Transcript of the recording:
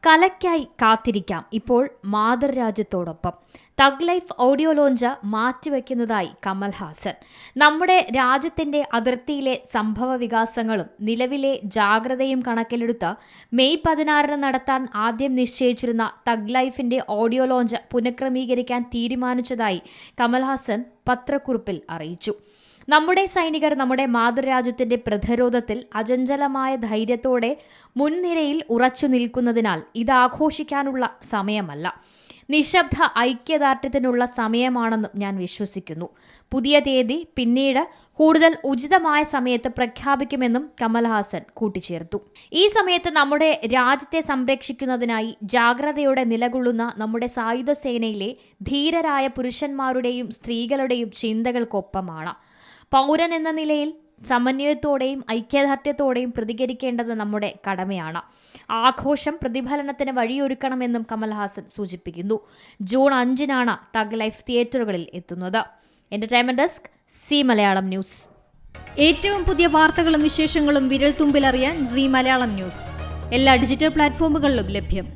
കലയ്ക്കായി കാത്തിരിക്കാം. ഇപ്പോൾ മാതൃരാജ്യത്തോടൊപ്പം thug life audio launch മാറ്റിവെക്കുന്നതായി Kamal Haasan. നമ്മുടെ രാജ്യത്തിന്റെ അതിർത്തിയിലെ സംഭവ വികാസങ്ങളും നിലവിലെ ജാഗ്രതയും കണക്കിലെടുത്ത് മെയ് 16 നടത്താൻ ആദ്യം നിശ്ചയിച്ചിരുന്ന തഗ് ലൈഫിന്റെ ഓഡിയോ ലോഞ്ച് പുനഃക്രമീകരിക്കാൻ തീരുമാനിച്ചതായി കമൽഹാസൻ പത്രക്കുറിപ്പിൽ അറിയിച്ചു. നമ്മുടെ സൈനികർ നമ്മുടെ മാതൃരാജ്യത്തിന്റെ പ്രതിരോധത്തിൽ അചഞ്ചലമായ ധൈര്യത്തോടെ മുൻനിരയിൽ ഉറച്ചു നിൽക്കുന്നതിനാൽ ഇത് ആഘോഷിക്കാനുള്ള സമയമല്ല, നിശബ്ദ ഐക്യദാർഢ്യത്തിനുള്ള സമയമാണെന്നും ഞാൻ വിശ്വസിക്കുന്നു. പുതിയ തീയതി പിന്നീട് കൂടുതൽ ഉചിതമായ സമയത്ത് പ്രഖ്യാപിക്കുമെന്നും കമൽഹാസൻ കൂട്ടിച്ചേർത്തു. ഈ സമയത്ത് നമ്മുടെ രാജ്യത്തെ സംരക്ഷിക്കുന്നതിനായി ജാഗ്രതയോടെ നിലകൊള്ളുന്ന നമ്മുടെ സായുധ സേനയിലെ ധീരരായ പുരുഷന്മാരുടെയും സ്ത്രീകളുടെയും ചിന്തകൾക്കൊപ്പമാണ്. പൗരൻ എന്ന നിലയിൽ സമന്വയത്തോടെയും ഐക്യദാർഢ്യത്തോടെയും പ്രതികരിക്കേണ്ടത് നമ്മുടെ കടമയാണ്. ആഘോഷം പ്രതിഫലനത്തിന് വഴിയൊരുക്കണമെന്നും കമൽഹാസൻ സൂചിപ്പിക്കുന്നു. ജൂൺ 5 തഗ് ലൈഫ് തിയേറ്ററുകളിൽ എത്തുന്നത്. Entertainment desk, C Malayalam news. ഏറ്റവും പുതിയ വാർത്തകളും വിശേഷങ്ങളും വിരൽ തുമ്പിലറിയാൻ സി മലയാളം ന്യൂസ് എല്ലാ ഡിജിറ്റൽ പ്ലാറ്റ്ഫോമുകളിലും ലഭ്യം.